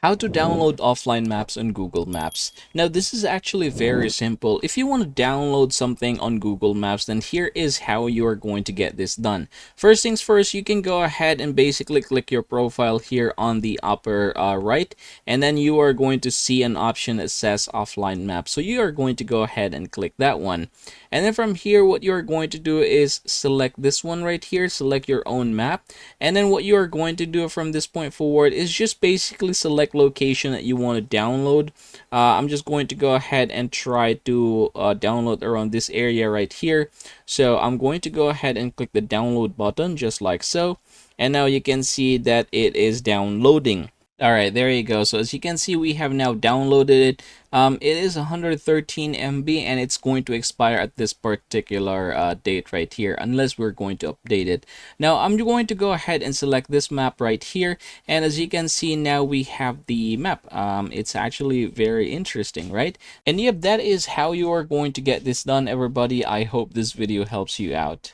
How to download offline maps on Google Maps. Now, this is actually very simple. If you want to download something on Google Maps, then here is how you are going to get this done. First things first, you can go ahead and basically click your profile here on the upper right, and then you are going to see an option that says offline map. So you are going to go ahead and click that one. And then from here, what you're going to do is select this one right here, select your own map. And then what you are going to do from this point forward is just basically select location that you want to download. I'm just going to go ahead and try to download around this area right here. So I'm going to go ahead and click the download button just like so. And now you can see that it is downloading. All right, there you go. So as you can see, we have now downloaded it. It is 113 MB and it's going to expire at this particular date right here, unless we're going to update it. Now I'm going to go ahead and select this map right here. And as you can see, now we have the map. It's actually very interesting, right? And yep, that is how you are going to get this done, everybody. I hope this video helps you out.